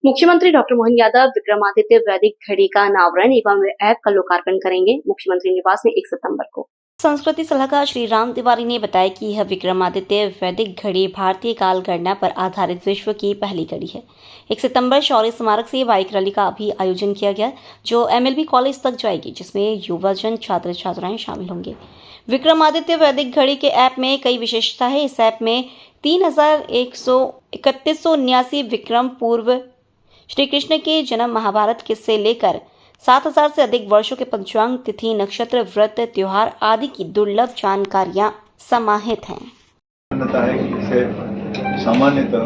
मुख्यमंत्री डॉक्टर मोहन यादव विक्रमादित्य वैदिक घड़ी का अनावरण एवं ऐप का लोकार्पण करेंगे। मुख्यमंत्री निवास में 1 सितंबर को। संस्कृति सलाहकार श्री राम तिवारी ने बताया कि यह विक्रमादित्य वैदिक घड़ी भारतीय काल गणना पर आधारित विश्व की पहली घड़ी है। 1 सितंबर शौर्य स्मारक से बाइक रैली का भी आयोजन किया गया, जो MLB कॉलेज तक जाएगी, जिसमें युवाजन छात्र छात्राएं शामिल होंगे। विक्रमादित्य वैदिक घड़ी के ऐप में कई विशेषता है। इस ऐप में 3179 विक्रम पूर्व श्री कृष्ण के जन्म, महाभारत से लेकर 7000 से अधिक वर्षों के पंचांग, तिथि, नक्षत्र, व्रत, त्योहार आदि की दुर्लभ जानकारियां समाहित हैं। सामान्यतः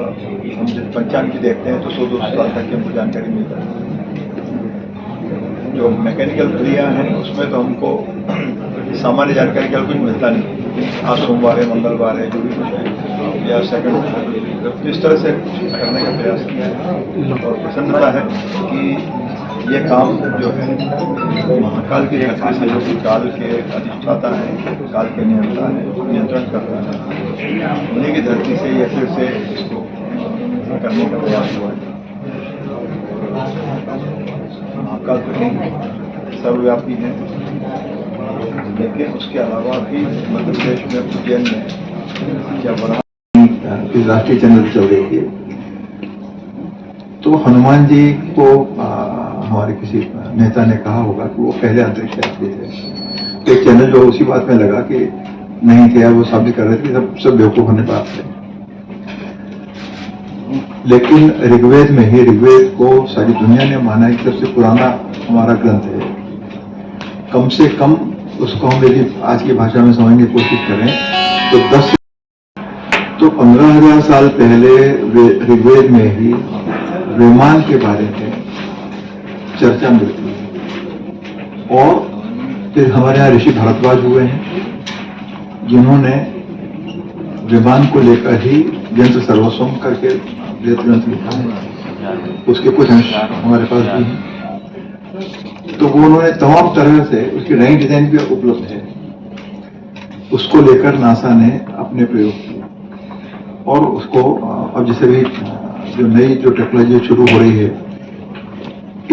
हम जब पंचांग भी देखते हैं तो 100-200 साल तक की हमको जानकारी मिलता है। जो मैकेनिकल क्रिया है उसमें तो हमको सामान्य जानकारी का कुछ मिलता नहीं। आज सोमवार है, मंगलवार है, जो भी कुछ है या सेकंड, इस तरह से करने का प्रयास किया है और प्रसन्नता है कि ये काम जो है महाकाल की धरती से, जो कि काल के अधिष्ठाता है, काल के नियंता है, नियंत्रण कर रहा है, उन्हीं की धरती से ये फिर से इसको करने का प्रयास हुआ है। महाकाल तो नहीं सर्वव्यापी है, लेकिन उसके अलावा भी मध्य प्रदेश में उज्जैन में क्या बड़ा राष्ट्रीय चैनल चल रही है, तो हनुमान जी को हमारे किसी नेता ने कहा होगा कि वो पहले अंतरिक्ष यात्री थे। तो एक चैनल जो उसी बात में लगा कि नहीं थे, वो साबित कर रहे थे कि सब बेवकूफ होने बात है। लेकिन ऋग्वेद में ही, ऋग्वेद को सारी दुनिया ने माना है कि सबसे पुराना हमारा ग्रंथ है। कम से कम उसको हम यदि आज की भाषा में समझने की कोशिश करें तो 15,000 साल पहले ऋग्वेद में ही विमान के बारे में चर्चा मिलती है। और फिर हमारे यहाँ ऋषि भारद्वाज हुए हैं, जिन्होंने विमान को लेकर ही यंत्र सर्वस्वम करके वेद ग्रंथ लिखा है। उसके कुछ अंश हमारे पास भी हैं। तो वो उन्होंने तमाम तरह से उसकी नई डिजाइन भी उपलब्ध है। उसको लेकर नासा ने अपने प्रयोग किए और उसको अब जैसे भी जो नई जो टेक्नोलॉजी शुरू हो रही है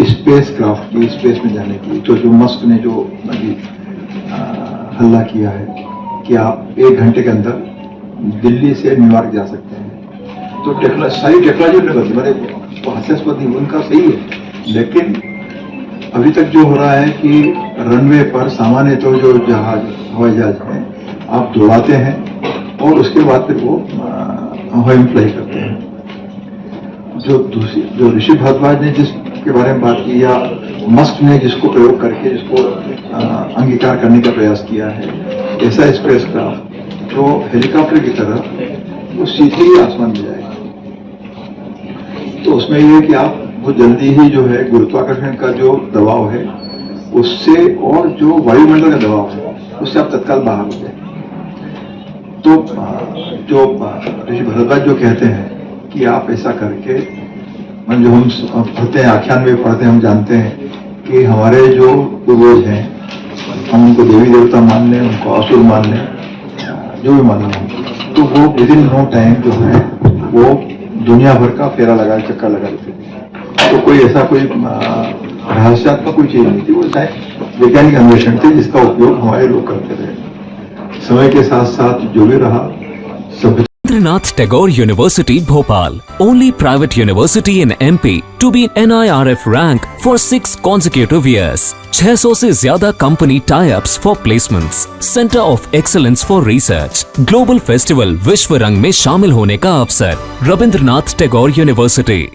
स्पेस क्राफ्ट की, स्पेस में जाने की, तो जो मस्क ने जो अभी हल्ला किया है कि आप 1 घंटे के अंदर दिल्ली से न्यूयॉर्क जा सकते हैं, तो सारी टेक्नोलॉजी ने बदली। मेरे हास्यास्पद नहीं, उनका सही है, लेकिन अभी तक जो हो रहा है कि रनवे पर सामान्य तो जो हवाई जहाज है आप दौड़ाते हैं और उसके बाद फिर वो हवाई में फ्लाई करते हैं। जो ऋषि भारद्वाज ने जिसके बारे में बात की, या मस्क ने जिसको प्रयोग करके जिसको अंगीकार करने का प्रयास किया है, ऐसा स्पेस क्राफ्ट जो हेलीकॉप्टर की तरह वो सीधे ही आसमान में जाएगा। तो उसमें ये है कि आप बहुत जल्दी ही जो है गुरुत्वाकर्षण का जो दबाव है उससे, और जो वायुमंडल का दबाव है उससे आप तत्काल बाहर हो जाए। तो जो ऋषि भारद्वाज जो कहते हैं कि आप ऐसा करके, जो हम पढ़ते हैं, आख्यान में पढ़ते हैं, हम जानते हैं कि हमारे जो पूर्वज हैं, हम उनको देवी देवता मान लें, उनको असुर मान लें, जो भी मान लें, तो वो विद इन नो टाइम जो है वो दुनिया भर का फेरा लगा, चक्कर लगा देते थे। तो कोई ऐसा कोई रहस्यात्मक कोई चीज नहीं थी, वो वैज्ञानिक अन्वेषण थे जिसका उपयोग हमारे लोग करते रहे। समय के साथ साथ जो भी रहा सब। Rabindranath Tagore University, Bhopal, only private university in MP to be NIRF rank for 6 consecutive years. 600 से ज्यादा company tie-ups for placements, centre of excellence for research, global festival विश्व रंग में शामिल होने का अवसर। रविंद्रनाथ टैगोर यूनिवर्सिटी।